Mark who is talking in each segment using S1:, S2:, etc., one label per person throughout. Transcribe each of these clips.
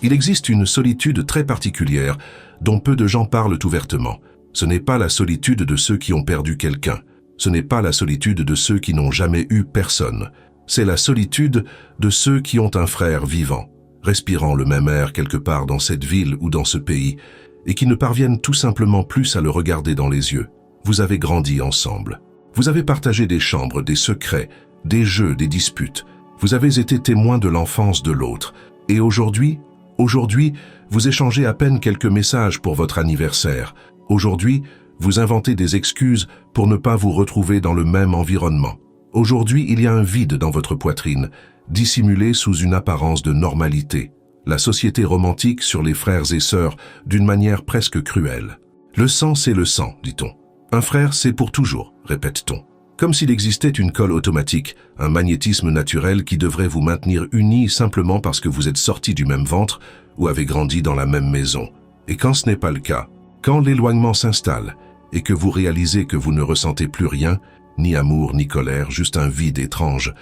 S1: Il existe une solitude très particulière dont peu de gens parlent ouvertement. Ce n'est pas la solitude de ceux qui ont perdu quelqu'un. Ce n'est pas la solitude de ceux qui n'ont jamais eu personne. C'est la solitude de ceux qui ont un frère vivant, respirant le même air quelque part dans cette ville ou dans ce pays, et qui ne parviennent tout simplement plus à le regarder dans les yeux. Vous avez grandi ensemble. Vous avez partagé des chambres, des secrets, des jeux, des disputes. Vous avez été témoin de l'enfance de l'autre. Et aujourd'hui, vous échangez à peine quelques messages pour votre anniversaire. Aujourd'hui, vous inventez des excuses pour ne pas vous retrouver dans le même environnement. Aujourd'hui, il y a un vide dans votre poitrine, dissimulé sous une apparence de normalité. La société romantique sur les frères et sœurs d'une manière presque cruelle. Le sang, c'est le sang, dit-on. Un frère, c'est pour toujours, répète-t-on. Comme s'il existait une colle automatique, un magnétisme naturel qui devrait vous maintenir unis simplement parce que vous êtes sortis du même ventre ou avez grandi dans la même maison. Et quand ce n'est pas le cas, quand l'éloignement s'installe et que vous réalisez que vous ne ressentez plus rien, ni amour ni colère, juste un vide étrange,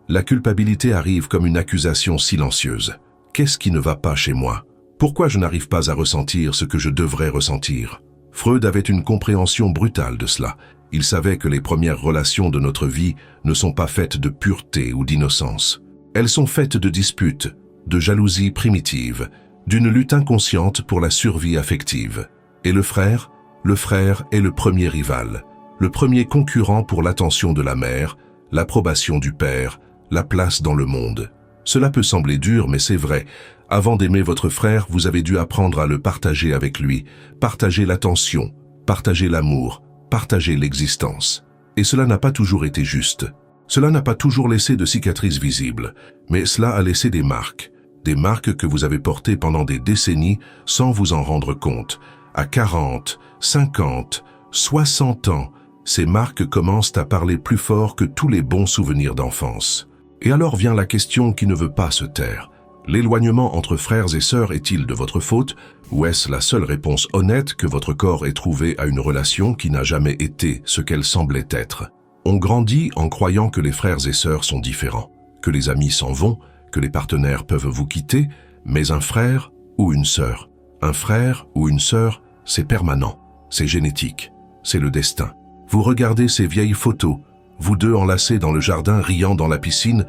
S1: la culpabilité arrive comme une accusation silencieuse. Qu'est-ce qui ne va pas chez moi? Pourquoi je n'arrive pas à ressentir ce que je devrais ressentir? Freud avait une compréhension brutale de cela. Il savait que les premières relations de notre vie ne sont pas faites de pureté ou d'innocence. Elles sont faites de disputes, de jalousie primitive, d'une lutte inconsciente pour la survie affective. Et le frère est le premier rival, le premier concurrent pour l'attention de la mère, l'approbation du père, la place dans le monde. Cela peut sembler dur, mais c'est vrai. Avant d'aimer votre frère, vous avez dû apprendre à le partager avec lui, partager l'attention, partager l'amour, partager l'existence. Et cela n'a pas toujours été juste. Cela n'a pas toujours laissé de cicatrices visibles, mais cela a laissé des marques que vous avez portées pendant des décennies sans vous en rendre compte. À 40, 50, 60 ans, ces marques commencent à parler plus fort que tous les bons souvenirs d'enfance. Et alors vient la question qui ne veut pas se taire. L'éloignement entre frères et sœurs est-il de votre faute, ou est-ce la seule réponse honnête que votre corps ait trouvée à une relation qui n'a jamais été ce qu'elle semblait être? On grandit en croyant que les frères et sœurs sont différents, que les amis s'en vont, que les partenaires peuvent vous quitter, mais un frère ou une sœur, c'est permanent, c'est génétique, c'est le destin. Vous regardez ces vieilles photos, vous deux enlacés dans le jardin, riant dans la piscine,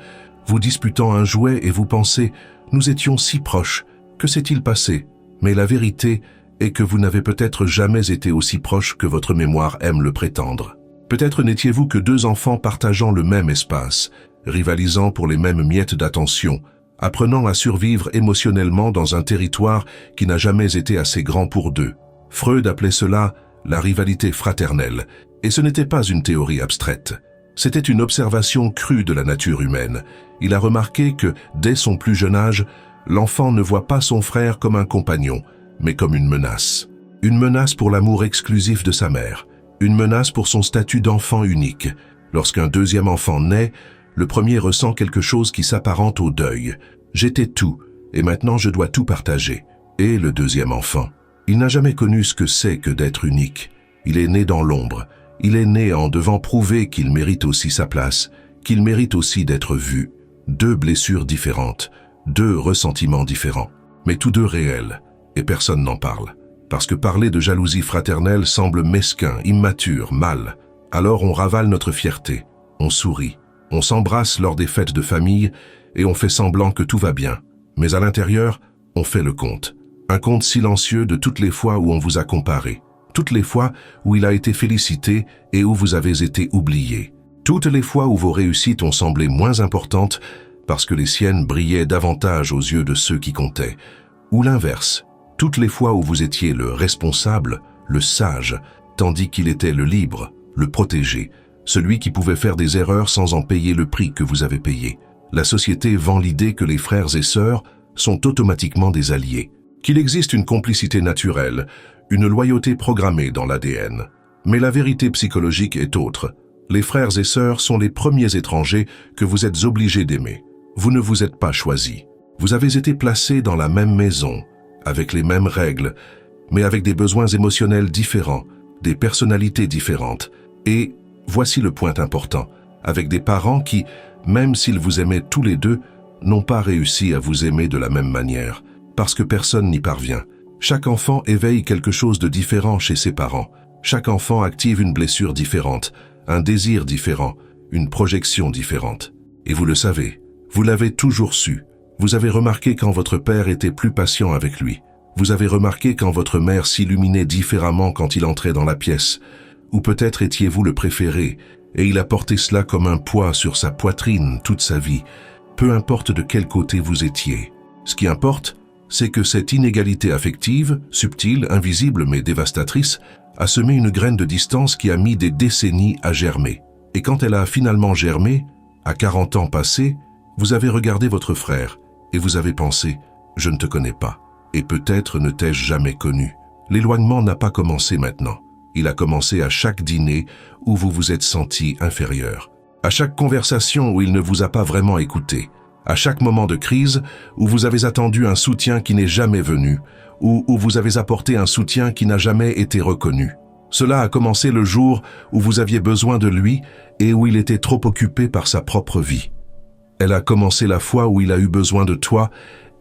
S1: vous disputant un jouet et vous pensez « Nous étions si proches, que s'est-il passé ?» Mais la vérité est que vous n'avez peut-être jamais été aussi proches que votre mémoire aime le prétendre. Peut-être n'étiez-vous que deux enfants partageant le même espace, rivalisant pour les mêmes miettes d'attention, apprenant à survivre émotionnellement dans un territoire qui n'a jamais été assez grand pour deux. Freud appelait cela la rivalité fraternelle, et ce n'était pas une théorie abstraite. C'était une observation crue de la nature humaine. Il a remarqué que, dès son plus jeune âge, l'enfant ne voit pas son frère comme un compagnon, mais comme une menace. Une menace pour l'amour exclusif de sa mère, une menace pour son statut d'enfant unique. Lorsqu'un deuxième enfant naît, le premier ressent quelque chose qui s'apparente au deuil. J'étais tout, et maintenant je dois tout partager. Et le deuxième enfant, il n'a jamais connu ce que c'est que d'être unique. Il est né dans l'ombre. Il est né en devant prouver qu'il mérite aussi sa place, qu'il mérite aussi d'être vu. Deux blessures différentes, deux ressentiments différents, mais tous deux réels, et personne n'en parle. Parce que parler de jalousie fraternelle semble mesquin, immature, mal. Alors on ravale notre fierté, on sourit, on s'embrasse lors des fêtes de famille et on fait semblant que tout va bien. Mais à l'intérieur, on fait le compte. Un compte silencieux de toutes les fois où on vous a comparé. Toutes les fois où il a été félicité et où vous avez été oublié. Toutes les fois où vos réussites ont semblé moins importantes parce que les siennes brillaient davantage aux yeux de ceux qui comptaient. Ou l'inverse, toutes les fois où vous étiez le responsable, le sage, tandis qu'il était le libre, le protégé, celui qui pouvait faire des erreurs sans en payer le prix que vous avez payé. La société vend l'idée que les frères et sœurs sont automatiquement des alliés, qu'il existe une complicité naturelle, une loyauté programmée dans l'ADN. Mais la vérité psychologique est autre. Les frères et sœurs sont les premiers étrangers que vous êtes obligés d'aimer. Vous ne vous êtes pas choisis. Vous avez été placés dans la même maison, avec les mêmes règles, mais avec des besoins émotionnels différents, des personnalités différentes. Et, voici le point important, avec des parents qui, même s'ils vous aimaient tous les deux, n'ont pas réussi à vous aimer de la même manière. parce que personne n'y parvient. Chaque enfant éveille quelque chose de différent chez ses parents. Chaque enfant active une blessure différente, un désir différent, une projection différente. Et vous le savez, vous l'avez toujours su. Vous avez remarqué quand votre père était plus patient avec lui. Vous avez remarqué quand votre mère s'illuminait différemment quand il entrait dans la pièce. Ou peut-être étiez-vous le préféré, et il a porté cela comme un poids sur sa poitrine toute sa vie, peu importe de quel côté vous étiez. Ce qui importe, c'est que cette inégalité affective, subtile, invisible mais dévastatrice, a semé une graine de distance qui a mis des décennies à germer. Et quand elle a finalement germé, à 40 ans passés, vous avez regardé votre frère et vous avez pensé « je ne te connais pas ». Et peut-être ne t'ai-je jamais connu. L'éloignement n'a pas commencé maintenant. Il a commencé à chaque dîner où vous vous êtes senti inférieur. À chaque conversation où il ne vous a pas vraiment écouté. À chaque moment de crise où vous avez attendu un soutien qui n'est jamais venu, ou où vous avez apporté un soutien qui n'a jamais été reconnu. Cela a commencé le jour où vous aviez besoin de lui et où il était trop occupé par sa propre vie. Elle a commencé la fois où il a eu besoin de toi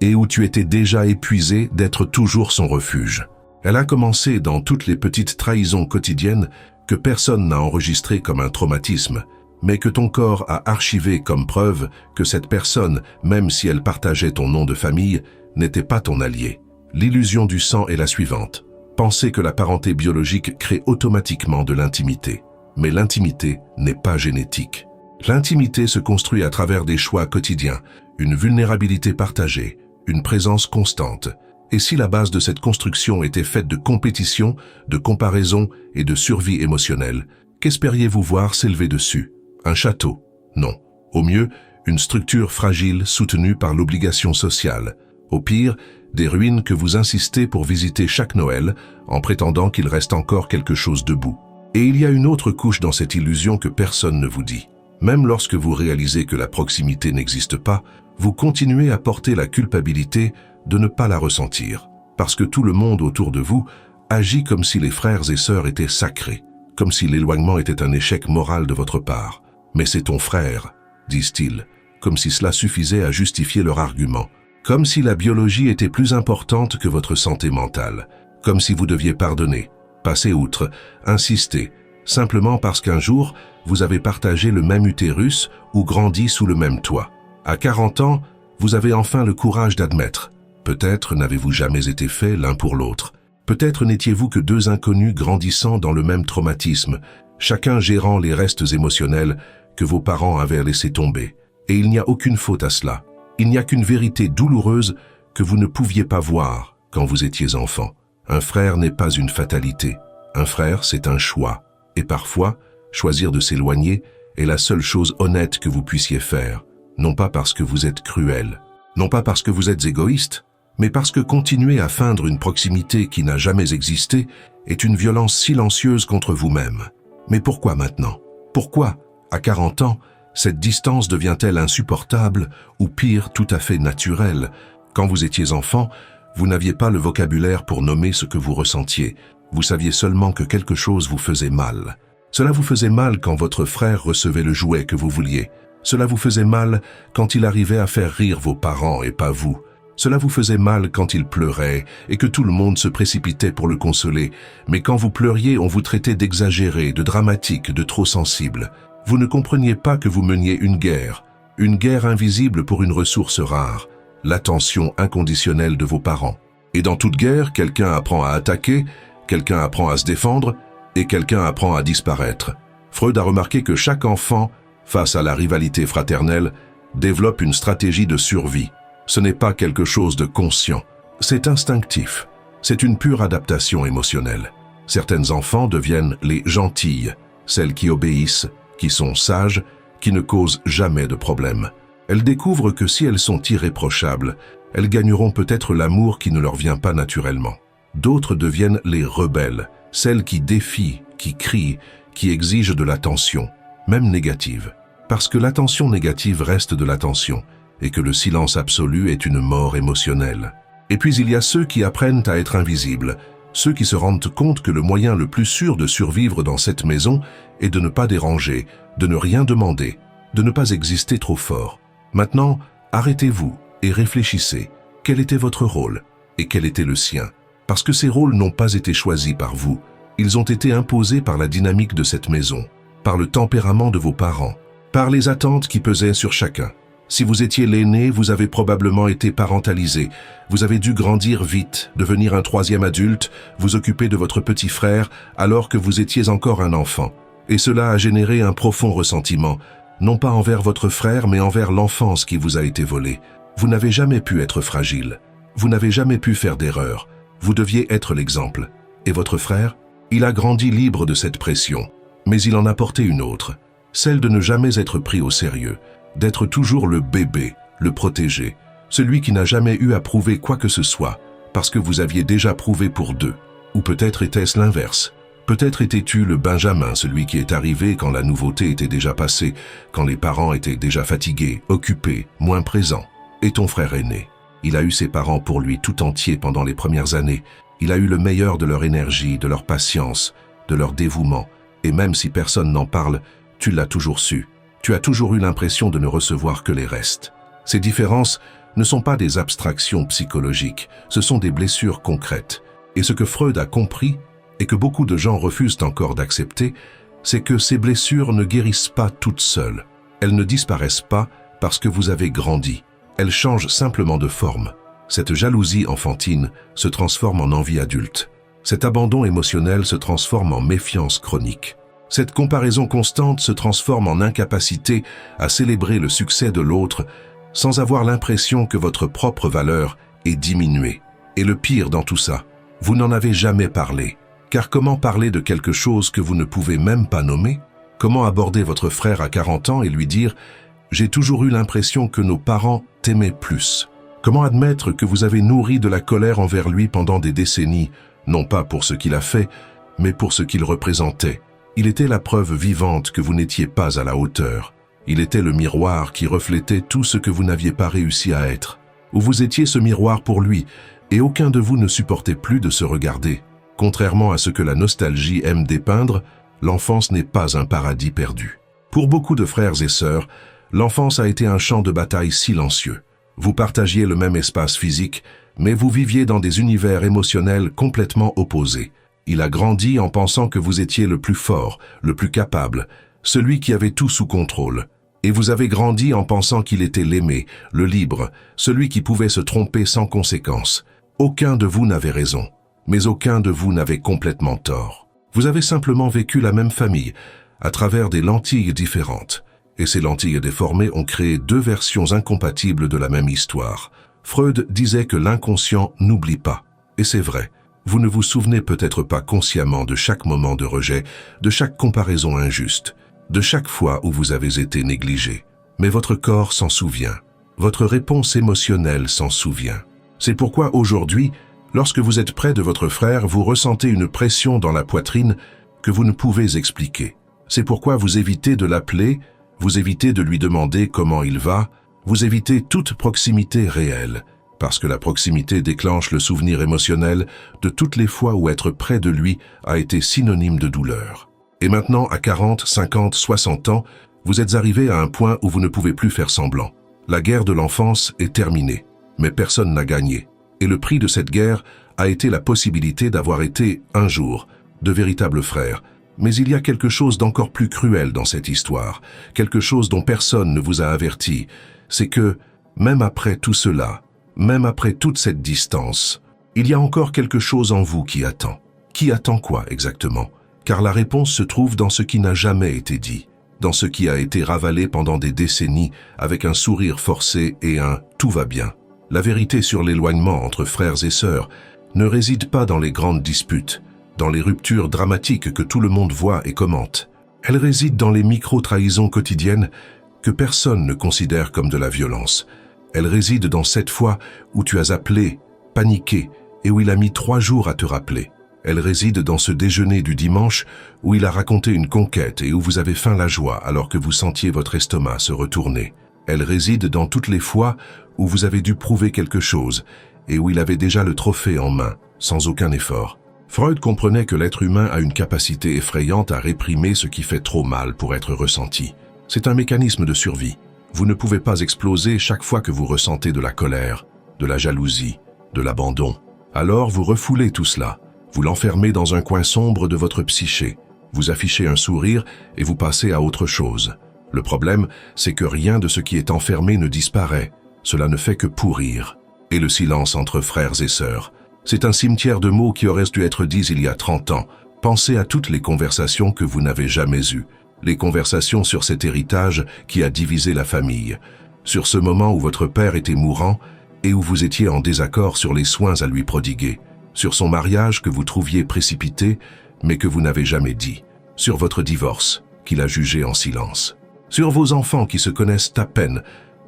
S1: et où tu étais déjà épuisé d'être toujours son refuge. Elle a commencé dans toutes les petites trahisons quotidiennes que personne n'a enregistrées comme un traumatisme, mais que ton corps a archivé comme preuve que cette personne, même si elle partageait ton nom de famille, n'était pas ton allié. L'illusion du sang est la suivante. Penser que la parenté biologique crée automatiquement de l'intimité. Mais l'intimité n'est pas génétique. L'intimité se construit à travers des choix quotidiens, une vulnérabilité partagée, une présence constante. Et si la base de cette construction était faite de compétition, de comparaison et de survie émotionnelle, qu'espériez-vous voir s'élever dessus? Un château? Non. Au mieux, une structure fragile soutenue par l'obligation sociale. Au pire, des ruines que vous insistez pour visiter chaque Noël en prétendant qu'il reste encore quelque chose debout. Et il y a une autre couche dans cette illusion que personne ne vous dit. Même lorsque vous réalisez que la proximité n'existe pas, vous continuez à porter la culpabilité de ne pas la ressentir, parce que tout le monde autour de vous agit comme si les frères et sœurs étaient sacrés, comme si l'éloignement était un échec moral de votre part. Mais c'est ton frère, disent-ils, comme si cela suffisait à justifier leur argument, comme si la biologie était plus importante que votre santé mentale, comme si vous deviez pardonner, passer outre, insister, simplement parce qu'un jour, vous avez partagé le même utérus ou grandi sous le même toit. À 40 ans, vous avez enfin le courage d'admettre. Peut-être n'avez-vous jamais été fait l'un pour l'autre. Peut-être n'étiez-vous que deux inconnus grandissant dans le même traumatisme, chacun gérant les restes émotionnels que vos parents avaient laissés tomber. Et il n'y a aucune faute à cela. Il n'y a qu'une vérité douloureuse que vous ne pouviez pas voir quand vous étiez enfant. Un frère n'est pas une fatalité. Un frère, c'est un choix. Et parfois, choisir de s'éloigner est la seule chose honnête que vous puissiez faire. Non pas parce que vous êtes cruel, non pas parce que vous êtes égoïste, mais parce que continuer à feindre une proximité qui n'a jamais existé est une violence silencieuse contre vous-même. Mais pourquoi maintenant? Pourquoi, à 40 ans, cette distance devient-elle insupportable ou pire, tout à fait naturelle? Quand vous étiez enfant, vous n'aviez pas le vocabulaire pour nommer ce que vous ressentiez. Vous saviez seulement que quelque chose vous faisait mal. Cela vous faisait mal quand votre frère recevait le jouet que vous vouliez. Cela vous faisait mal quand il arrivait à faire rire vos parents et pas vous. Cela vous faisait mal quand il pleurait et que tout le monde se précipitait pour le consoler. Mais quand vous pleuriez, on vous traitait d'exagéré, de dramatique, de trop sensible. Vous ne compreniez pas que vous meniez une guerre invisible pour une ressource rare, l'attention inconditionnelle de vos parents. Et dans toute guerre, quelqu'un apprend à attaquer, quelqu'un apprend à se défendre et quelqu'un apprend à disparaître. Freud a remarqué que chaque enfant, face à la rivalité fraternelle, développe une stratégie de survie. Ce n'est pas quelque chose de conscient, c'est instinctif. C'est une pure adaptation émotionnelle. Certains enfants deviennent les gentilles, celles qui obéissent, qui sont sages, qui ne causent jamais de problème. Elles découvrent que si elles sont irréprochables, elles gagneront peut-être l'amour qui ne leur vient pas naturellement. D'autres deviennent les rebelles, celles qui défient, qui crient, qui exigent de l'attention, même négative. Parce que l'attention négative reste de l'attention, et que le silence absolu est une mort émotionnelle. Et puis il y a ceux qui apprennent à être invisibles, ceux qui se rendent compte que le moyen le plus sûr de survivre dans cette maison est de ne pas déranger, de ne rien demander, de ne pas exister trop fort. Maintenant, arrêtez-vous et réfléchissez. Quel était votre rôle? et quel était le sien. Parce que ces rôles n'ont pas été choisis par vous. Ils ont été imposés par la dynamique de cette maison, par le tempérament de vos parents, par les attentes qui pesaient sur chacun. Si vous étiez l'aîné, vous avez probablement été parentalisé. Vous avez dû grandir vite, devenir un troisième adulte, vous occuper de votre petit frère alors que vous étiez encore un enfant. Et cela a généré un profond ressentiment, non pas envers votre frère, mais envers l'enfance qui vous a été volée. Vous n'avez jamais pu être fragile. Vous n'avez jamais pu faire d'erreur. Vous deviez être l'exemple. Et votre frère? Il a grandi libre de cette pression. Mais il en a porté une autre, celle de ne jamais être pris au sérieux, d'être toujours le bébé, le protégé, celui qui n'a jamais eu à prouver quoi que ce soit, parce que vous aviez déjà prouvé pour deux. Ou peut-être était-ce l'inverse. Peut-être étais-tu le Benjamin, celui qui est arrivé quand la nouveauté était déjà passée, quand les parents étaient déjà fatigués, occupés, moins présents. Et ton frère aîné, il a eu ses parents pour lui tout entier pendant les premières années. Il a eu le meilleur de leur énergie, de leur patience, de leur dévouement. Et même si personne n'en parle, tu l'as toujours su. Tu as toujours eu l'impression de ne recevoir que les restes. Ces différences ne sont pas des abstractions psychologiques, ce sont des blessures concrètes. Et ce que Freud a compris, et que beaucoup de gens refusent encore d'accepter, c'est que ces blessures ne guérissent pas toutes seules. Elles ne disparaissent pas parce que vous avez grandi. Elles changent simplement de forme. Cette jalousie enfantine se transforme en envie adulte. Cet abandon émotionnel se transforme en méfiance chronique. Cette comparaison constante se transforme en incapacité à célébrer le succès de l'autre sans avoir l'impression que votre propre valeur est diminuée. Et le pire dans tout ça, vous n'en avez jamais parlé. Car comment parler de quelque chose que vous ne pouvez même pas nommer? Comment aborder votre frère à 40 ans et lui dire « J'ai toujours eu l'impression que nos parents t'aimaient plus ». Comment admettre que vous avez nourri de la colère envers lui pendant des décennies, non pas pour ce qu'il a fait, mais pour ce qu'il représentait? Il était la preuve vivante que vous n'étiez pas à la hauteur. Il était le miroir qui reflétait tout ce que vous n'aviez pas réussi à être. Ou vous étiez ce miroir pour lui, et aucun de vous ne supportait plus de se regarder. Contrairement à ce que la nostalgie aime dépeindre, l'enfance n'est pas un paradis perdu. Pour beaucoup de frères et sœurs, l'enfance a été un champ de bataille silencieux. Vous partagiez le même espace physique, mais vous viviez dans des univers émotionnels complètement opposés. Il a grandi en pensant que vous étiez le plus fort, le plus capable, celui qui avait tout sous contrôle. Et vous avez grandi en pensant qu'il était l'aimé, le libre, celui qui pouvait se tromper sans conséquence. Aucun de vous n'avait raison, mais aucun de vous n'avait complètement tort. Vous avez simplement vécu la même famille, à travers des lentilles différentes. Et ces lentilles déformées ont créé deux versions incompatibles de la même histoire. Freud disait que l'inconscient n'oublie pas. Et c'est vrai. Vous ne vous souvenez peut-être pas consciemment de chaque moment de rejet, de chaque comparaison injuste, de chaque fois où vous avez été négligé. Mais votre corps s'en souvient. Votre réponse émotionnelle s'en souvient. C'est pourquoi aujourd'hui, lorsque vous êtes près de votre frère, vous ressentez une pression dans la poitrine que vous ne pouvez expliquer. C'est pourquoi vous évitez de l'appeler, vous évitez de lui demander comment il va, vous évitez toute proximité réelle. Parce que la proximité déclenche le souvenir émotionnel de toutes les fois où être près de lui a été synonyme de douleur. Et maintenant, à 40, 50, 60 ans, vous êtes arrivé à un point où vous ne pouvez plus faire semblant. La guerre de l'enfance est terminée, mais personne n'a gagné. Et le prix de cette guerre a été la possibilité d'avoir été, un jour, de véritables frères. Mais il y a quelque chose d'encore plus cruel dans cette histoire, quelque chose dont personne ne vous a averti. C'est que, même après tout cela, même après toute cette distance, il y a encore quelque chose en vous qui attend. Qui attend quoi exactement? Car la réponse se trouve dans ce qui n'a jamais été dit, dans ce qui a été ravalé pendant des décennies avec un sourire forcé et un « tout va bien ». La vérité sur l'éloignement entre frères et sœurs ne réside pas dans les grandes disputes, dans les ruptures dramatiques que tout le monde voit et commente. Elle réside dans les micro-trahisons quotidiennes que personne ne considère comme de la violence. Elle réside dans cette fois où tu as appelé, paniqué, et où il a mis 3 jours à te rappeler. Elle réside dans ce déjeuner du dimanche où il a raconté une conquête et où vous avez faim la joie alors que vous sentiez votre estomac se retourner. Elle réside dans toutes les fois où vous avez dû prouver quelque chose et où il avait déjà le trophée en main, sans aucun effort. Freud comprenait que l'être humain a une capacité effrayante à réprimer ce qui fait trop mal pour être ressenti. C'est un mécanisme de survie. Vous ne pouvez pas exploser chaque fois que vous ressentez de la colère, de la jalousie, de l'abandon. Alors vous refoulez tout cela. Vous l'enfermez dans un coin sombre de votre psyché. Vous affichez un sourire et vous passez à autre chose. Le problème, c'est que rien de ce qui est enfermé ne disparaît. Cela ne fait que pourrir. Et le silence entre frères et sœurs. C'est un cimetière de mots qui auraient dû être dits il y a 30 ans. Pensez à toutes les conversations que vous n'avez jamais eues. Les conversations sur cet héritage qui a divisé la famille. Sur ce moment où votre père était mourant et où vous étiez en désaccord sur les soins à lui prodiguer. Sur son mariage que vous trouviez précipité, mais que vous n'avez jamais dit. Sur votre divorce, qu'il a jugé en silence. Sur vos enfants qui se connaissent à peine,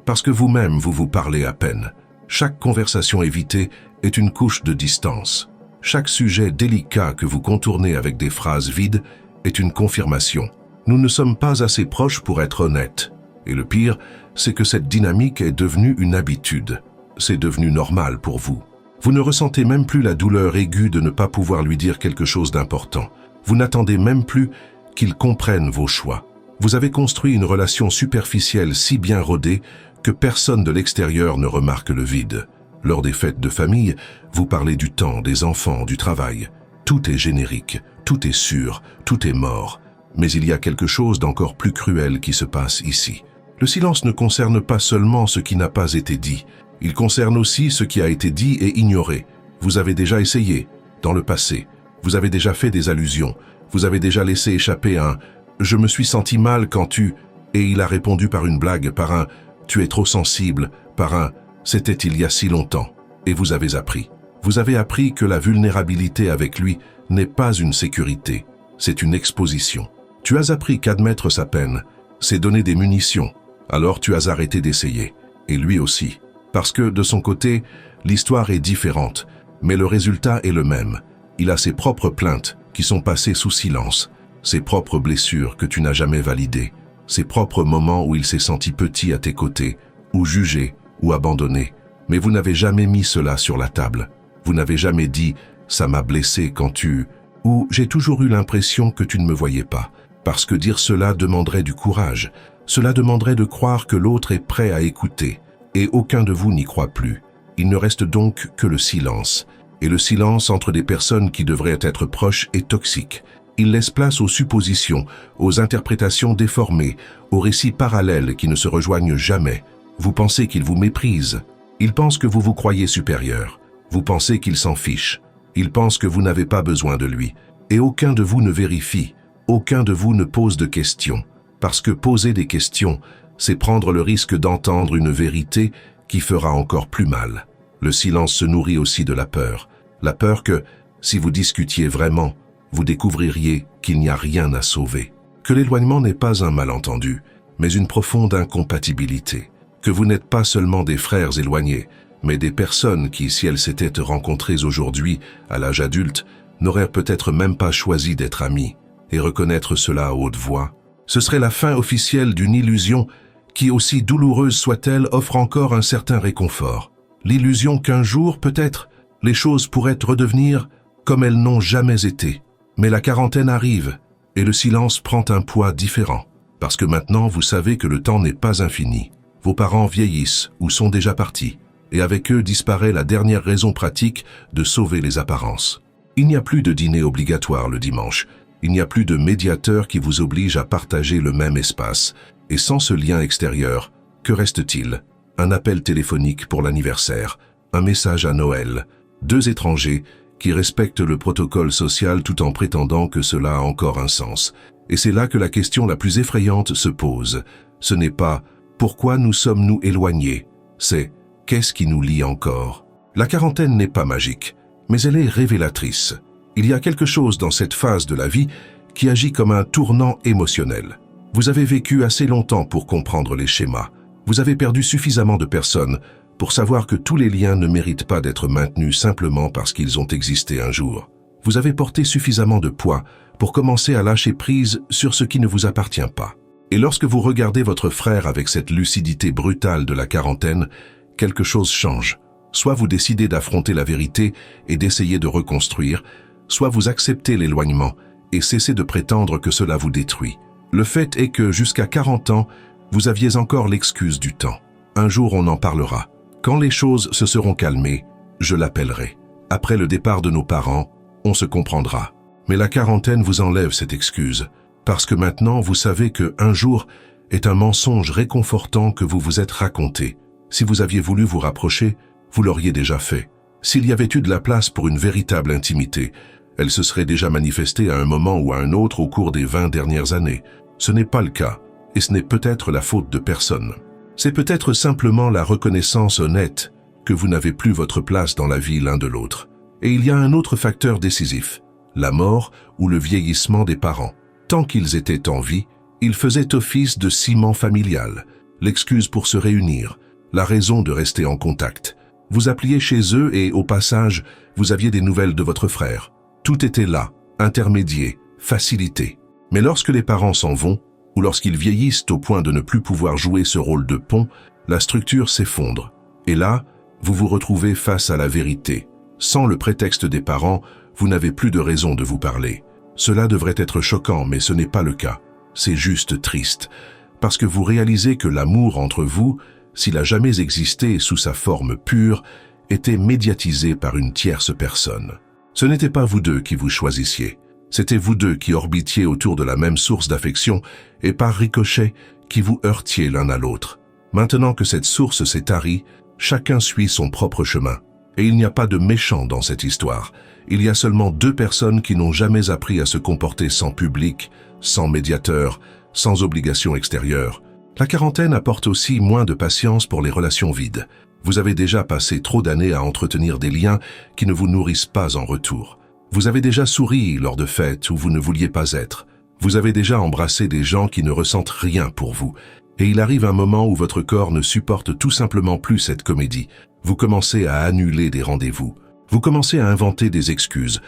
S1: parce que vous-même vous vous parlez à peine. Chaque conversation évitée est une couche de distance. Chaque sujet délicat que vous contournez avec des phrases vides est une confirmation. Nous ne sommes pas assez proches pour être honnêtes. Et le pire, c'est que cette dynamique est devenue une habitude. C'est devenu normal pour vous. Vous ne ressentez même plus la douleur aiguë de ne pas pouvoir lui dire quelque chose d'important. Vous n'attendez même plus qu'il comprenne vos choix. Vous avez construit une relation superficielle si bien rodée que personne de l'extérieur ne remarque le vide. Lors des fêtes de famille, vous parlez du temps, des enfants, du travail. Tout est générique, tout est sûr, tout est mort. Mais il y a quelque chose d'encore plus cruel qui se passe ici. Le silence ne concerne pas seulement ce qui n'a pas été dit. Il concerne aussi ce qui a été dit et ignoré. Vous avez déjà essayé, dans le passé. Vous avez déjà fait des allusions. Vous avez déjà laissé échapper un « je me suis senti mal quand tu… » et il a répondu par une blague, par un « tu es trop sensible », par un « c'était il y a si longtemps ». Et vous avez appris. Vous avez appris que la vulnérabilité avec lui n'est pas une sécurité, c'est une exposition. Tu as appris qu'admettre sa peine, c'est donner des munitions. Alors tu as arrêté d'essayer. Et lui aussi. Parce que, de son côté, l'histoire est différente, mais le résultat est le même. Il a ses propres plaintes qui sont passées sous silence, ses propres blessures que tu n'as jamais validées, ses propres moments où il s'est senti petit à tes côtés, ou jugé, ou abandonné. Mais vous n'avez jamais mis cela sur la table. Vous n'avez jamais dit « ça m'a blessé quand tu… » ou « j'ai toujours eu l'impression que tu ne me voyais pas ». Parce que dire cela demanderait du courage. Cela demanderait de croire que l'autre est prêt à écouter. Et aucun de vous n'y croit plus. Il ne reste donc que le silence. Et le silence entre des personnes qui devraient être proches est toxique. Il laisse place aux suppositions, aux interprétations déformées, aux récits parallèles qui ne se rejoignent jamais. Vous pensez qu'il vous méprise. Il pense que vous vous croyez supérieur. Vous pensez qu'il s'en fiche. Il pense que vous n'avez pas besoin de lui. Et aucun de vous ne vérifie. Aucun de vous ne pose de questions. Parce que poser des questions, c'est prendre le risque d'entendre une vérité qui fera encore plus mal. Le silence se nourrit aussi de la peur. La peur que, si vous discutiez vraiment, vous découvririez qu'il n'y a rien à sauver. Que l'éloignement n'est pas un malentendu, mais une profonde incompatibilité. Que vous n'êtes pas seulement des frères éloignés, mais des personnes qui, si elles s'étaient rencontrées aujourd'hui, à l'âge adulte, n'auraient peut-être même pas choisi d'être amies. Et reconnaître cela à haute voix, ce serait la fin officielle d'une illusion qui, aussi douloureuse soit-elle, offre encore un certain réconfort. L'illusion qu'un jour, peut-être, les choses pourraient redevenir comme elles n'ont jamais été. Mais la quarantaine arrive, et le silence prend un poids différent. Parce que maintenant, vous savez que le temps n'est pas infini. Vos parents vieillissent ou sont déjà partis, et avec eux disparaît la dernière raison pratique de sauver les apparences. Il n'y a plus de dîner obligatoire le dimanche. Il n'y a plus de médiateur qui vous oblige à partager le même espace. Et sans ce lien extérieur, que reste-t-il? Un appel téléphonique pour l'anniversaire, un message à Noël, 2 étrangers qui respectent le protocole social tout en prétendant que cela a encore un sens. Et c'est là que la question la plus effrayante se pose. Ce n'est pas « pourquoi nous sommes-nous éloignés ?» C'est « qu'est-ce qui nous lie encore ?» La quarantaine n'est pas magique, mais elle est révélatrice. Il y a quelque chose dans cette phase de la vie qui agit comme un tournant émotionnel. Vous avez vécu assez longtemps pour comprendre les schémas. Vous avez perdu suffisamment de personnes pour savoir que tous les liens ne méritent pas d'être maintenus simplement parce qu'ils ont existé un jour. Vous avez porté suffisamment de poids pour commencer à lâcher prise sur ce qui ne vous appartient pas. Et lorsque vous regardez votre frère avec cette lucidité brutale de la quarantaine, quelque chose change. Soit vous décidez d'affronter la vérité et d'essayer de reconstruire, soit vous acceptez l'éloignement et cessez de prétendre que cela vous détruit. Le fait est que jusqu'à 40 ans, vous aviez encore l'excuse du temps. Un jour on en parlera. Quand les choses se seront calmées, je l'appellerai. après le départ de nos parents, on se comprendra. Mais la quarantaine vous enlève cette excuse, parce que maintenant vous savez que un jour est un mensonge réconfortant que vous vous êtes raconté. Si vous aviez voulu vous rapprocher, vous l'auriez déjà fait. S'il y avait eu de la place pour une véritable intimité, elle se serait déjà manifestée à un moment ou à un autre au cours des 20 dernières années. Ce n'est pas le cas, et ce n'est peut-être la faute de personne. C'est peut-être simplement la reconnaissance honnête que vous n'avez plus votre place dans la vie l'un de l'autre. Et il y a un autre facteur décisif, la mort ou le vieillissement des parents. Tant qu'ils étaient en vie, ils faisaient office de ciment familial, l'excuse pour se réunir, la raison de rester en contact. Vous appeliez chez eux et, au passage, vous aviez des nouvelles de votre frère. Tout était là, intermédié, facilité. Mais lorsque les parents s'en vont, ou lorsqu'ils vieillissent au point de ne plus pouvoir jouer ce rôle de pont, la structure s'effondre. Et là, vous vous retrouvez face à la vérité. Sans le prétexte des parents, vous n'avez plus de raison de vous parler. Cela devrait être choquant, mais ce n'est pas le cas. C'est juste triste, parce que vous réalisez que l'amour entre vous, s'il a jamais existé sous sa forme pure, était médiatisé par une tierce personne. Ce n'était pas vous deux qui vous choisissiez, c'était vous deux qui orbitiez autour de la même source d'affection et par ricochet qui vous heurtiez l'un à l'autre. Maintenant que cette source s'est tarie, chacun suit son propre chemin. Et il n'y a pas de méchant dans cette histoire. Il y a seulement deux personnes qui n'ont jamais appris à se comporter sans public, sans médiateur, sans obligation extérieure. La quarantaine apporte aussi moins de patience pour les relations vides. Vous avez déjà passé trop d'années à entretenir des liens qui ne vous nourrissent pas en retour. Vous avez déjà souri lors de fêtes où vous ne vouliez pas être. Vous avez déjà embrassé des gens qui ne ressentent rien pour vous. Et il arrive un moment où votre corps ne supporte tout simplement plus cette comédie. Vous commencez à annuler des rendez-vous. Vous commencez à inventer des excuses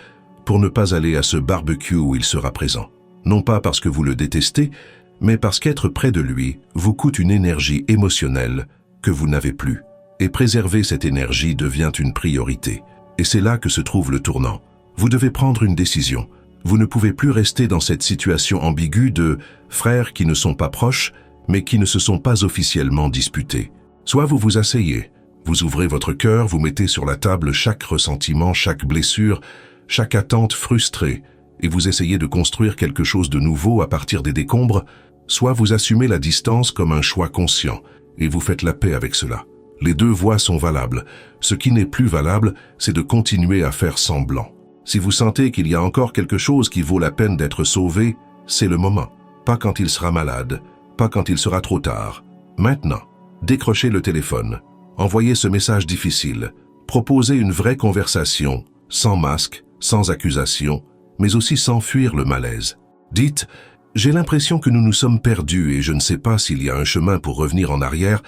S1: pour ne pas aller à ce barbecue où il sera présent. Non pas parce que vous le détestez, mais parce qu'être près de lui vous coûte une énergie émotionnelle que vous n'avez plus. Et préserver cette énergie devient une priorité. Et c'est là que se trouve le tournant. Vous devez prendre une décision. Vous ne pouvez plus rester dans cette situation ambiguë de frères qui ne sont pas proches, mais qui ne se sont pas officiellement disputés. Soit vous vous asseyez, vous ouvrez votre cœur, vous mettez sur la table chaque ressentiment, chaque blessure, chaque attente frustrée, et vous essayez de construire quelque chose de nouveau à partir des décombres, soit vous assumez la distance comme un choix conscient, et vous faites la paix avec cela. Les deux voies sont valables. Ce qui n'est plus valable, c'est de continuer à faire semblant. Si vous sentez qu'il y a encore quelque chose qui vaut la peine d'être sauvé, c'est le moment. Pas quand il sera malade, pas quand il sera trop tard. Maintenant, décrochez le téléphone. Envoyez ce message difficile. Proposez une vraie conversation, sans masque, sans accusation, mais aussi sans fuir le malaise. Dites « J'ai l'impression que nous nous sommes perdus et je ne sais pas s'il y a un chemin pour revenir en arrière,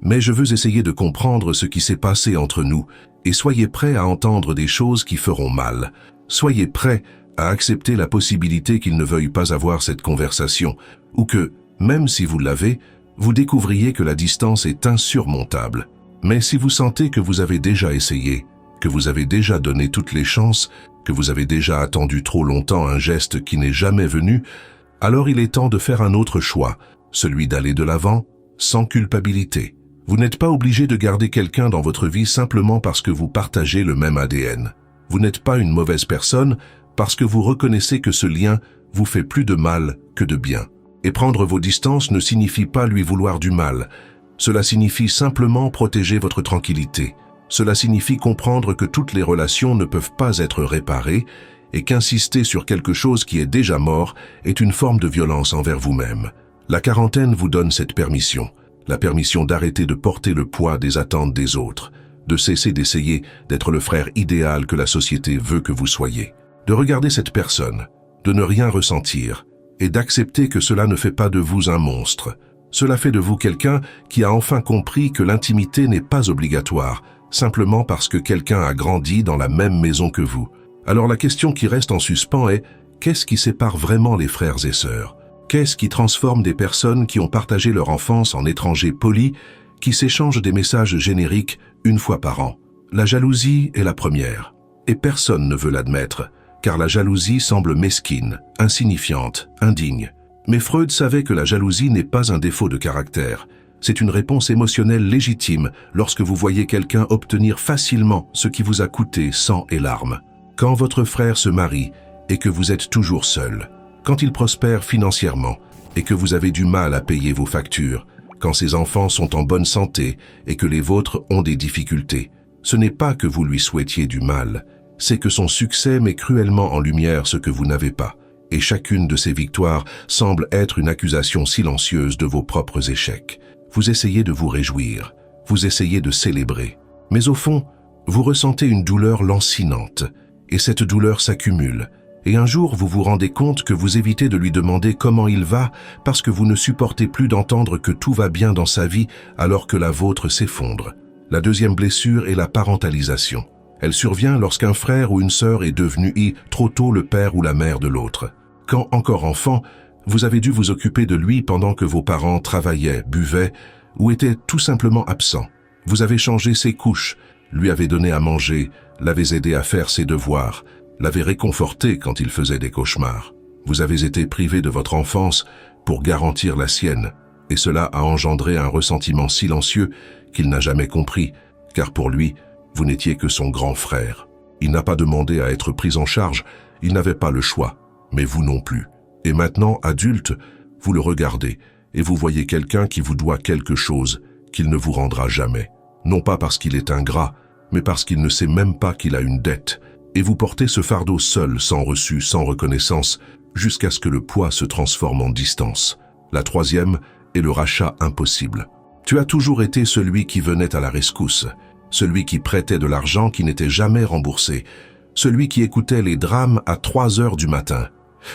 S1: mais je veux essayer de comprendre ce qui s'est passé entre nous et soyez prêts à entendre des choses qui feront mal. Soyez prêts à accepter la possibilité qu'il ne veuille pas avoir cette conversation ou que, même si vous l'avez, vous découvriez que la distance est insurmontable. Mais si vous sentez que vous avez déjà essayé, que vous avez déjà donné toutes les chances, que vous avez déjà attendu trop longtemps un geste qui n'est jamais venu, alors il est temps de faire un autre choix, celui d'aller de l'avant, sans culpabilité. Vous n'êtes pas obligé de garder quelqu'un dans votre vie simplement parce que vous partagez le même ADN. Vous n'êtes pas une mauvaise personne parce que vous reconnaissez que ce lien vous fait plus de mal que de bien. Et prendre vos distances ne signifie pas lui vouloir du mal. Cela signifie simplement protéger votre tranquillité. Cela signifie comprendre que toutes les relations ne peuvent pas être réparées et qu'insister sur quelque chose qui est déjà mort est une forme de violence envers vous-même. La quarantaine vous donne cette permission. La permission d'arrêter de porter le poids des attentes des autres, de cesser d'essayer d'être le frère idéal que la société veut que vous soyez, de regarder cette personne, de ne rien ressentir, et d'accepter que cela ne fait pas de vous un monstre. Cela fait de vous quelqu'un qui a enfin compris que l'intimité n'est pas obligatoire, simplement parce que quelqu'un a grandi dans la même maison que vous. Alors la question qui reste en suspens est, qu'est-ce qui sépare vraiment les frères et sœurs ? Qu'est-ce qui transforme des personnes qui ont partagé leur enfance en étrangers polis, qui s'échangent des messages génériques une fois par an? La jalousie est la première, et personne ne veut l'admettre, car la jalousie semble mesquine, insignifiante, indigne. Mais Freud savait que la jalousie n'est pas un défaut de caractère. C'est une réponse émotionnelle légitime lorsque vous voyez quelqu'un obtenir facilement ce qui vous a coûté sang et larmes. Quand votre frère se marie et que vous êtes toujours seul, quand il prospère financièrement et que vous avez du mal à payer vos factures, quand ses enfants sont en bonne santé et que les vôtres ont des difficultés, ce n'est pas que vous lui souhaitiez du mal, c'est que son succès met cruellement en lumière ce que vous n'avez pas. Et chacune de ces victoires semble être une accusation silencieuse de vos propres échecs. Vous essayez de vous réjouir, vous essayez de célébrer. Mais au fond, vous ressentez une douleur lancinante, et cette douleur s'accumule. Et un jour, vous vous rendez compte que vous évitez de lui demander comment il va parce que vous ne supportez plus d'entendre que tout va bien dans sa vie alors que la vôtre s'effondre. La deuxième blessure est la parentalisation. Elle survient lorsqu'un frère ou une sœur est devenu trop tôt le père ou la mère de l'autre. Quand encore enfant, vous avez dû vous occuper de lui pendant que vos parents travaillaient, buvaient ou étaient tout simplement absents. Vous avez changé ses couches, lui avez donné à manger, l'avez aidé à faire ses devoirs, l'avez réconforté quand il faisait des cauchemars. Vous avez été privé de votre enfance pour garantir la sienne, et cela a engendré un ressentiment silencieux qu'il n'a jamais compris, car pour lui, vous n'étiez que son grand frère. Il n'a pas demandé à être pris en charge, il n'avait pas le choix. Mais vous non plus. Et maintenant, adulte, vous le regardez et vous voyez quelqu'un qui vous doit quelque chose qu'il ne vous rendra jamais. Non pas parce qu'il est ingrat, mais parce qu'il ne sait même pas qu'il a une dette. Et vous portez ce fardeau seul, sans reçu, sans reconnaissance, jusqu'à ce que le poids se transforme en distance. La troisième est le rachat impossible. Tu as toujours été celui qui venait à la rescousse, celui qui prêtait de l'argent qui n'était jamais remboursé, celui qui écoutait les drames à 3 heures du matin,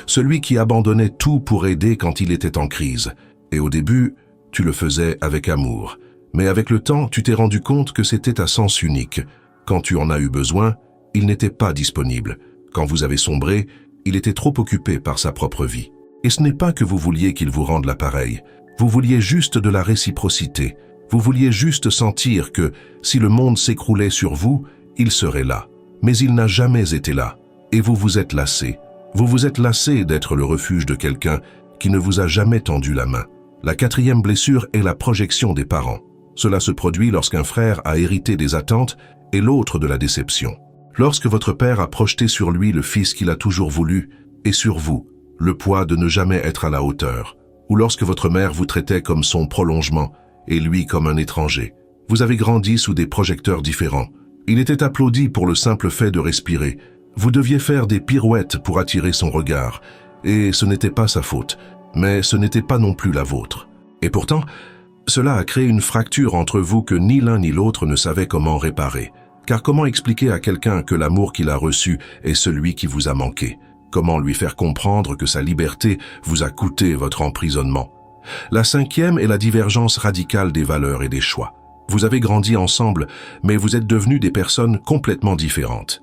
S1: celui qui abandonnait tout pour aider quand il était en crise. Et au début, tu le faisais avec amour. Mais avec le temps, tu t'es rendu compte que c'était à sens unique. Quand tu en as eu besoin, il n'était pas disponible. Quand vous avez sombré, il était trop occupé par sa propre vie. Et ce n'est pas que vous vouliez qu'il vous rende l'appareil. Vous vouliez juste de la réciprocité. Vous vouliez juste sentir que, si le monde s'écroulait sur vous, il serait là. Mais il n'a jamais été là. Et vous vous êtes lassé. Vous vous êtes lassé d'être le refuge de quelqu'un qui ne vous a jamais tendu la main. La quatrième blessure est la projection des parents. Cela se produit lorsqu'un frère a hérité des attentes et l'autre de la déception. Lorsque votre père a projeté sur lui le fils qu'il a toujours voulu, et sur vous, le poids de ne jamais être à la hauteur. Ou lorsque votre mère vous traitait comme son prolongement, et lui comme un étranger. Vous avez grandi sous des projecteurs différents. Il était applaudi pour le simple fait de respirer. Vous deviez faire des pirouettes pour attirer son regard. Et ce n'était pas sa faute, mais ce n'était pas non plus la vôtre. Et pourtant, cela a créé une fracture entre vous que ni l'un ni l'autre ne savait comment réparer. Car comment expliquer à quelqu'un que l'amour qu'il a reçu est celui qui vous a manqué? Comment lui faire comprendre que sa liberté vous a coûté votre emprisonnement? La cinquième est la divergence radicale des valeurs et des choix. Vous avez grandi ensemble, mais vous êtes devenus des personnes complètement différentes.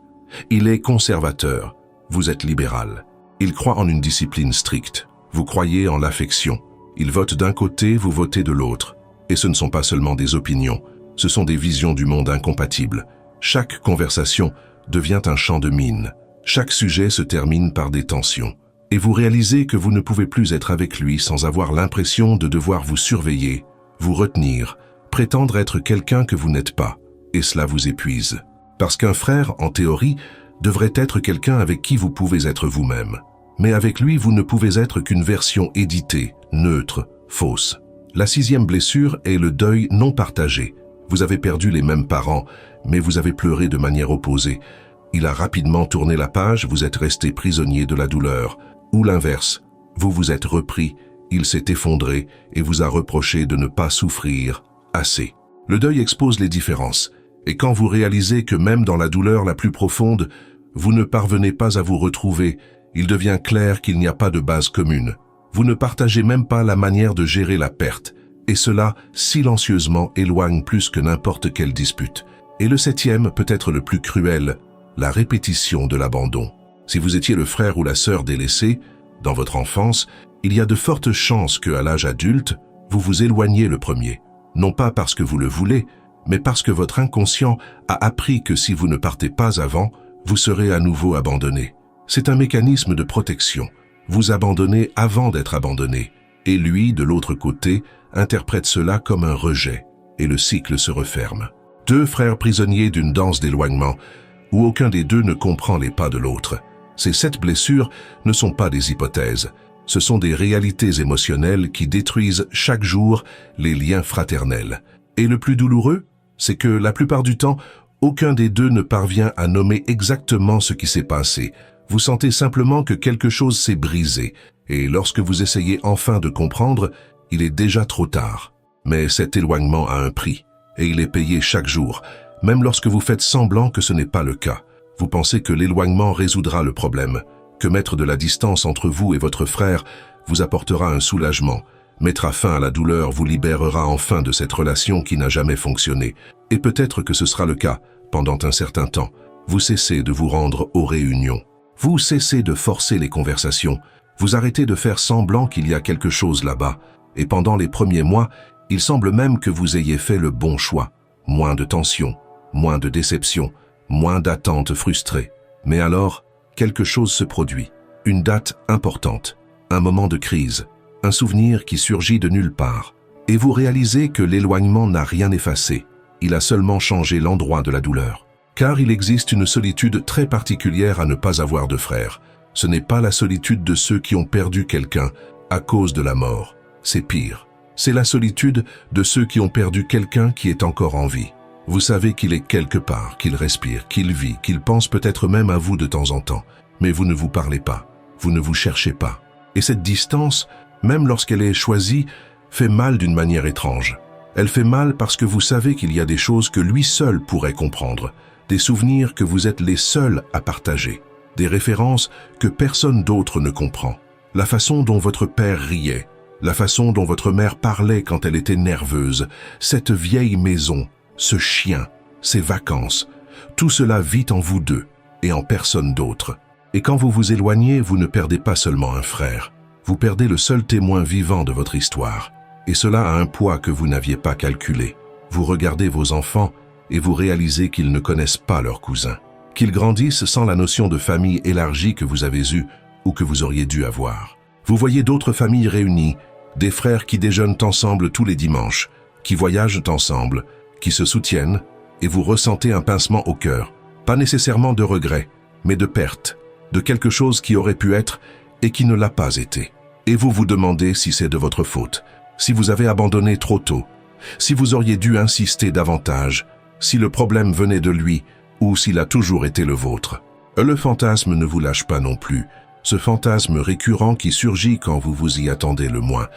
S1: Il est conservateur, vous êtes libéral. Il croit en une discipline stricte. Vous croyez en l'affection. Il vote d'un côté, vous votez de l'autre. Et ce ne sont pas seulement des opinions, ce sont des visions du monde incompatibles. Chaque conversation devient un champ de mine. Chaque sujet se termine par des tensions. Et vous réalisez que vous ne pouvez plus être avec lui sans avoir l'impression de devoir vous surveiller, vous retenir, prétendre être quelqu'un que vous n'êtes pas. Et cela vous épuise. Parce qu'un frère, en théorie, devrait être quelqu'un avec qui vous pouvez être vous-même. Mais avec lui, vous ne pouvez être qu'une version éditée, neutre, fausse. La sixième blessure est le deuil non partagé. Vous avez perdu les mêmes parents, mais vous avez pleuré de manière opposée. Il a rapidement tourné la page, vous êtes resté prisonnier de la douleur. Ou l'inverse, vous vous êtes repris, il s'est effondré et vous a reproché de ne pas souffrir assez. Le deuil expose les différences. Et quand vous réalisez que même dans la douleur la plus profonde, vous ne parvenez pas à vous retrouver, il devient clair qu'il n'y a pas de base commune. Vous ne partagez même pas la manière de gérer la perte, et cela, silencieusement, éloigne plus que n'importe quelle dispute. Et le septième, peut-être le plus cruel, la répétition de l'abandon. Si vous étiez le frère ou la sœur délaissé, dans votre enfance, il y a de fortes chances qu'à l'âge adulte, vous vous éloigniez le premier. Non pas parce que vous le voulez, mais parce que votre inconscient a appris que si vous ne partez pas avant, vous serez à nouveau abandonné. C'est un mécanisme de protection. Vous abandonnez avant d'être abandonné. Et lui, de l'autre côté, interprètent cela comme un rejet, et le cycle se referme. Deux frères prisonniers d'une danse d'éloignement, où aucun des deux ne comprend les pas de l'autre. Ces 7 blessures ne sont pas des hypothèses, ce sont des réalités émotionnelles qui détruisent chaque jour les liens fraternels. Et le plus douloureux, c'est que la plupart du temps, aucun des deux ne parvient à nommer exactement ce qui s'est passé. Vous sentez simplement que quelque chose s'est brisé, et lorsque vous essayez enfin de comprendre, il est déjà trop tard. Mais cet éloignement a un prix, et il est payé chaque jour, même lorsque vous faites semblant que ce n'est pas le cas. Vous pensez que l'éloignement résoudra le problème, que mettre de la distance entre vous et votre frère vous apportera un soulagement, mettra fin à la douleur vous libérera enfin de cette relation qui n'a jamais fonctionné. Et peut-être que ce sera le cas pendant un certain temps. Vous cessez de vous rendre aux réunions. Vous cessez de forcer les conversations. Vous arrêtez de faire semblant qu'il y a quelque chose là-bas. Et pendant les premiers mois, il semble même que vous ayez fait le bon choix. Moins de tension, moins de déception, moins d'attentes frustrées. Mais alors, quelque chose se produit. Une date importante, un moment de crise, un souvenir qui surgit de nulle part. Et vous réalisez que l'éloignement n'a rien effacé. Il a seulement changé l'endroit de la douleur. Car il existe une solitude très particulière à ne pas avoir de frère. Ce n'est pas la solitude de ceux qui ont perdu quelqu'un à cause de la mort. C'est pire. C'est la solitude de ceux qui ont perdu quelqu'un qui est encore en vie. Vous savez qu'il est quelque part, qu'il respire, qu'il vit, qu'il pense peut-être même à vous de temps en temps. Mais vous ne vous parlez pas, vous ne vous cherchez pas. Et cette distance, même lorsqu'elle est choisie, fait mal d'une manière étrange. Elle fait mal parce que vous savez qu'il y a des choses que lui seul pourrait comprendre, des souvenirs que vous êtes les seuls à partager, des références que personne d'autre ne comprend. La façon dont votre père riait, la façon dont votre mère parlait quand elle était nerveuse, cette vieille maison, ce chien, ces vacances, tout cela vit en vous deux et en personne d'autre. Et quand vous vous éloignez, vous ne perdez pas seulement un frère, vous perdez le seul témoin vivant de votre histoire. Et cela a un poids que vous n'aviez pas calculé. Vous regardez vos enfants et vous réalisez qu'ils ne connaissent pas leurs cousins, qu'ils grandissent sans la notion de famille élargie que vous avez eue ou que vous auriez dû avoir. Vous voyez d'autres familles réunies, des frères qui déjeunent ensemble tous les dimanches, qui voyagent ensemble, qui se soutiennent, et vous ressentez un pincement au cœur, pas nécessairement de regret, mais de perte, de quelque chose qui aurait pu être et qui ne l'a pas été. Et vous vous demandez si c'est de votre faute, si vous avez abandonné trop tôt, si vous auriez dû insister davantage, si le problème venait de lui ou s'il a toujours été le vôtre. Le fantasme ne vous lâche pas non plus, ce fantasme récurrent qui surgit quand vous vous y attendez le moins.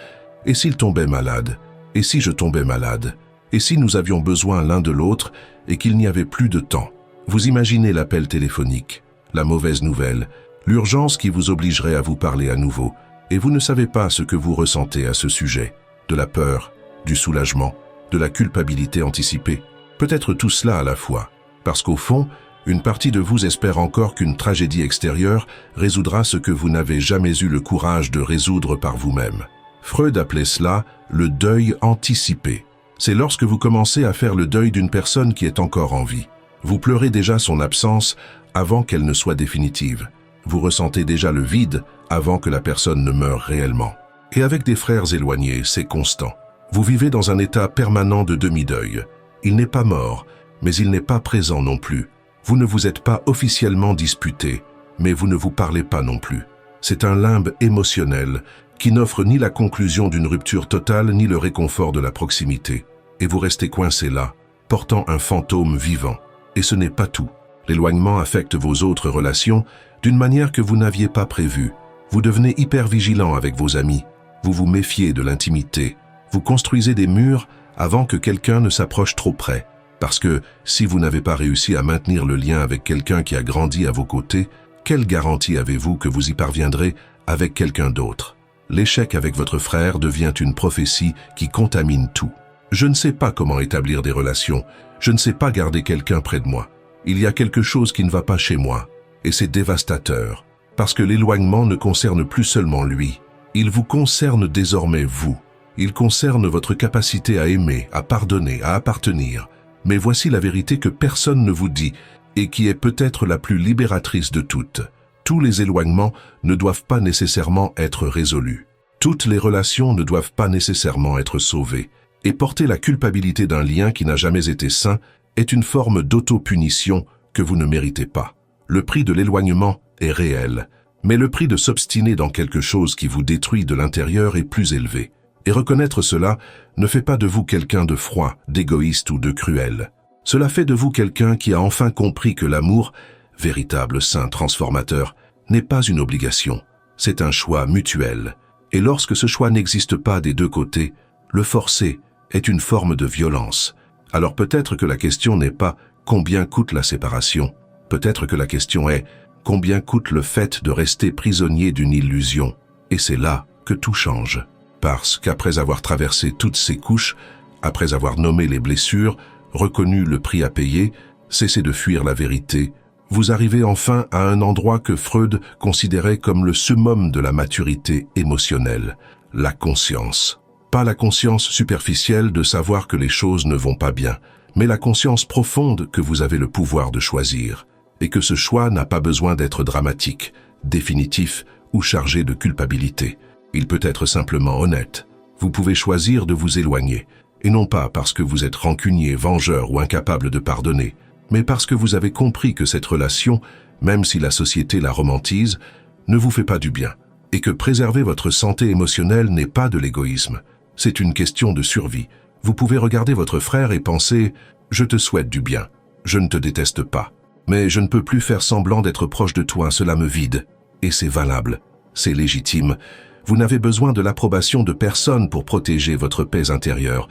S1: Et s'il tombait malade? Et si je tombais malade? Et si nous avions besoin l'un de l'autre et qu'il n'y avait plus de temps? Vous imaginez l'appel téléphonique, la mauvaise nouvelle, l'urgence qui vous obligerait à vous parler à nouveau, et vous ne savez pas ce que vous ressentez à ce sujet. De la peur, du soulagement, de la culpabilité anticipée. Peut-être tout cela à la fois, parce qu'au fond, une partie de vous espère encore qu'une tragédie extérieure résoudra ce que vous n'avez jamais eu le courage de résoudre par vous-même. Freud appelait cela le deuil anticipé. C'est lorsque vous commencez à faire le deuil d'une personne qui est encore en vie. Vous pleurez déjà son absence avant qu'elle ne soit définitive. Vous ressentez déjà le vide avant que la personne ne meure réellement. Et avec des frères éloignés, c'est constant. Vous vivez dans un état permanent de demi-deuil. Il n'est pas mort, mais il n'est pas présent non plus. Vous ne vous êtes pas officiellement disputé, mais vous ne vous parlez pas non plus. C'est un limbe émotionnel qui n'offre ni la conclusion d'une rupture totale ni le réconfort de la proximité. Et vous restez coincé là, portant un fantôme vivant. Et ce n'est pas tout. L'éloignement affecte vos autres relations d'une manière que vous n'aviez pas prévue. Vous devenez hyper vigilant avec vos amis. Vous vous méfiez de l'intimité. Vous construisez des murs avant que quelqu'un ne s'approche trop près. Parce que si vous n'avez pas réussi à maintenir le lien avec quelqu'un qui a grandi à vos côtés, quelle garantie avez-vous que vous y parviendrez avec quelqu'un d'autre? L'échec avec votre frère devient une prophétie qui contamine tout. Je ne sais pas comment établir des relations. Je ne sais pas garder quelqu'un près de moi. Il y a quelque chose qui ne va pas chez moi. Et c'est dévastateur. Parce que l'éloignement ne concerne plus seulement lui. Il vous concerne désormais vous. Il concerne votre capacité à aimer, à pardonner, à appartenir. Mais voici la vérité que personne ne vous dit et qui est peut-être la plus libératrice de toutes. Tous les éloignements ne doivent pas nécessairement être résolus. Toutes les relations ne doivent pas nécessairement être sauvées. Et porter la culpabilité d'un lien qui n'a jamais été sain est une forme d'auto-punition que vous ne méritez pas. Le prix de l'éloignement est réel, mais le prix de s'obstiner dans quelque chose qui vous détruit de l'intérieur est plus élevé. Et reconnaître cela ne fait pas de vous quelqu'un de froid, d'égoïste ou de cruel. Cela fait de vous quelqu'un qui a enfin compris que l'amour, véritable saint transformateur, n'est pas une obligation, c'est un choix mutuel. Et lorsque ce choix n'existe pas des deux côtés, le forcer est une forme de violence. Alors peut-être que la question n'est pas combien coûte la séparation, peut-être que la question est combien coûte le fait de rester prisonnier d'une illusion. Et c'est là que tout change. Parce qu'après avoir traversé toutes ces couches, après avoir nommé les blessures, reconnu le prix à payer, cessé de fuir la vérité, vous arrivez enfin à un endroit que Freud considérait comme le summum de la maturité émotionnelle, la conscience. Pas la conscience superficielle de savoir que les choses ne vont pas bien, mais la conscience profonde que vous avez le pouvoir de choisir, et que ce choix n'a pas besoin d'être dramatique, définitif ou chargé de culpabilité. Il peut être simplement honnête. Vous pouvez choisir de vous éloigner, et non pas parce que vous êtes rancunier, vengeur ou incapable de pardonner, mais parce que vous avez compris que cette relation, même si la société la romantise, ne vous fait pas du bien, et que préserver votre santé émotionnelle n'est pas de l'égoïsme. C'est une question de survie. Vous pouvez regarder votre frère et penser « Je te souhaite du bien, je ne te déteste pas, mais je ne peux plus faire semblant d'être proche de toi, cela me vide. » Et c'est valable, c'est légitime. Vous n'avez besoin de l'approbation de personne pour protéger votre paix intérieure,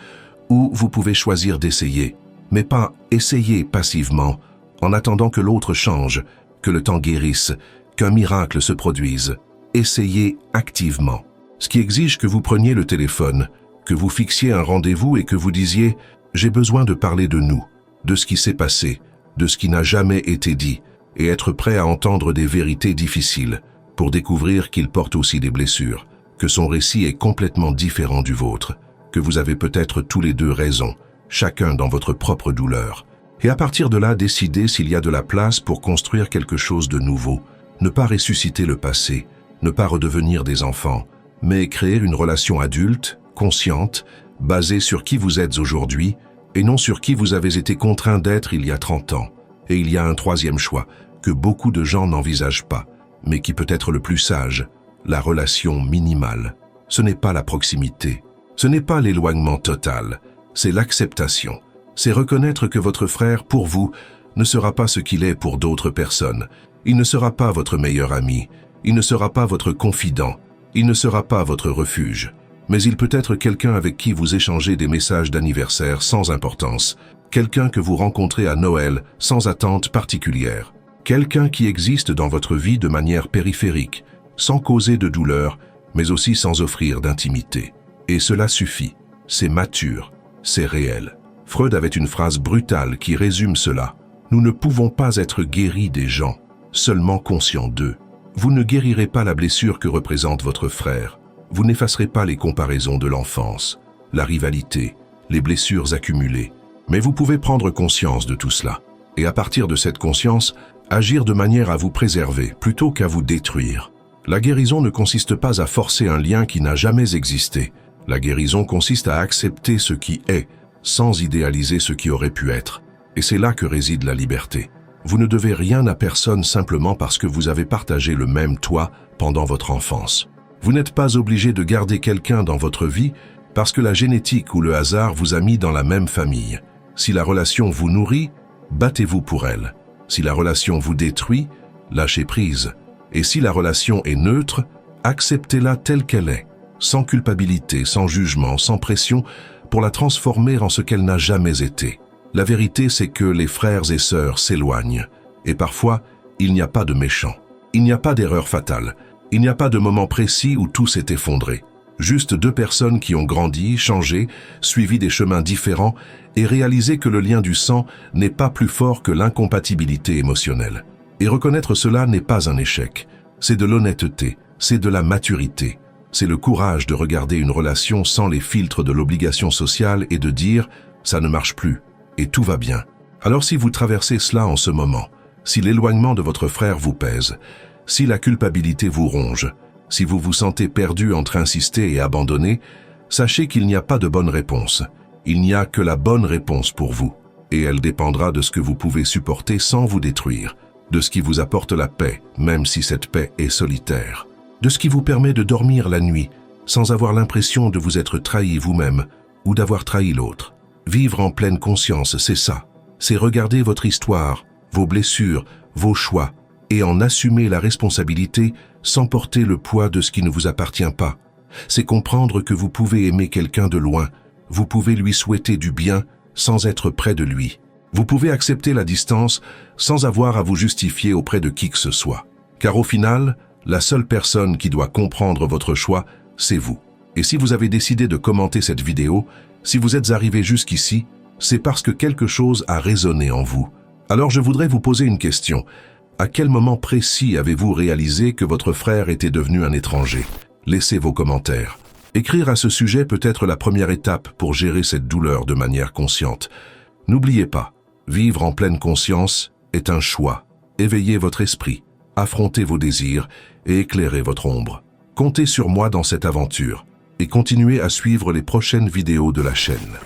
S1: ou vous pouvez choisir d'essayer, mais pas essayer passivement, en attendant que l'autre change, que le temps guérisse, qu'un miracle se produise. Essayez activement. Ce qui exige que vous preniez le téléphone, que vous fixiez un rendez-vous et que vous disiez « J'ai besoin de parler de nous, de ce qui s'est passé, de ce qui n'a jamais été dit, et être prêt à entendre des vérités difficiles, pour découvrir qu'il porte aussi des blessures, que son récit est complètement différent du vôtre, que vous avez peut-être tous les deux raison, chacun dans votre propre douleur. Et à partir de là, décider s'il y a de la place pour construire quelque chose de nouveau, ne pas ressusciter le passé, ne pas redevenir des enfants, mais créer une relation adulte, consciente, basée sur qui vous êtes aujourd'hui, et non sur qui vous avez été contraint d'être il y a 30 ans. Et il y a un troisième choix, que beaucoup de gens n'envisagent pas, mais qui peut être le plus sage, la relation minimale. Ce n'est pas la proximité, ce n'est pas l'éloignement total, c'est l'acceptation. C'est reconnaître que votre frère, pour vous, ne sera pas ce qu'il est pour d'autres personnes. Il ne sera pas votre meilleur ami, il ne sera pas votre confident, il ne sera pas votre refuge. Mais il peut être quelqu'un avec qui vous échangez des messages d'anniversaire sans importance, quelqu'un que vous rencontrez à Noël sans attente particulière, quelqu'un qui existe dans votre vie de manière périphérique, sans causer de douleur, mais aussi sans offrir d'intimité. Et cela suffit, c'est mature, c'est réel. Freud avait une phrase brutale qui résume cela. Nous ne pouvons pas être guéris des gens, seulement conscients d'eux. Vous ne guérirez pas la blessure que représente votre frère. Vous n'effacerez pas les comparaisons de l'enfance, la rivalité, les blessures accumulées. Mais vous pouvez prendre conscience de tout cela. Et à partir de cette conscience, agir de manière à vous préserver plutôt qu'à vous détruire. La guérison ne consiste pas à forcer un lien qui n'a jamais existé. La guérison consiste à accepter ce qui est, sans idéaliser ce qui aurait pu être. Et c'est là que réside la liberté. Vous ne devez rien à personne simplement parce que vous avez partagé le même toit pendant votre enfance. Vous n'êtes pas obligé de garder quelqu'un dans votre vie parce que la génétique ou le hasard vous a mis dans la même famille. Si la relation vous nourrit, battez-vous pour elle. Si la relation vous détruit, lâchez prise. Et si la relation est neutre, acceptez-la telle qu'elle est, sans culpabilité, sans jugement, sans pression, pour la transformer en ce qu'elle n'a jamais été. La vérité, c'est que les frères et sœurs s'éloignent. Et parfois, il n'y a pas de méchants. Il n'y a pas d'erreur fatale. Il n'y a pas de moment précis où tout s'est effondré. Juste deux personnes qui ont grandi, changé, suivi des chemins différents et réalisé que le lien du sang n'est pas plus fort que l'incompatibilité émotionnelle. Et reconnaître cela n'est pas un échec. C'est de l'honnêteté, c'est de la maturité. C'est le courage de regarder une relation sans les filtres de l'obligation sociale et de dire « ça ne marche plus » et tout va bien. Alors si vous traversez cela en ce moment, si l'éloignement de votre frère vous pèse, si la culpabilité vous ronge, Si vous vous sentez perdu entre insister et abandonner, sachez qu'il n'y a pas de bonne réponse. Il n'y a que la bonne réponse pour vous, et elle dépendra de ce que vous pouvez supporter sans vous détruire, de ce qui vous apporte la paix, même si cette paix est solitaire, de ce qui vous permet de dormir la nuit, sans avoir l'impression de vous être trahi vous-même ou d'avoir trahi l'autre. Vivre en pleine conscience, c'est ça. C'est regarder votre histoire, vos blessures, vos choix, et en assumer la responsabilité sans porter le poids de ce qui ne vous appartient pas. C'est comprendre que vous pouvez aimer quelqu'un de loin, vous pouvez lui souhaiter du bien sans être près de lui. Vous pouvez accepter la distance sans avoir à vous justifier auprès de qui que ce soit. Car au final, la seule personne qui doit comprendre votre choix, c'est vous. Et si vous avez décidé de commenter cette vidéo, si vous êtes arrivé jusqu'ici, c'est parce que quelque chose a résonné en vous. Alors je voudrais vous poser une question. À quel moment précis avez-vous réalisé que votre frère était devenu un étranger? Laissez vos commentaires. Écrire à ce sujet peut être la première étape pour gérer cette douleur de manière consciente. N'oubliez pas, vivre en pleine conscience est un choix. Éveillez votre esprit, affrontez vos désirs et éclairez votre ombre. Comptez sur moi dans cette aventure et continuez à suivre les prochaines vidéos de la chaîne.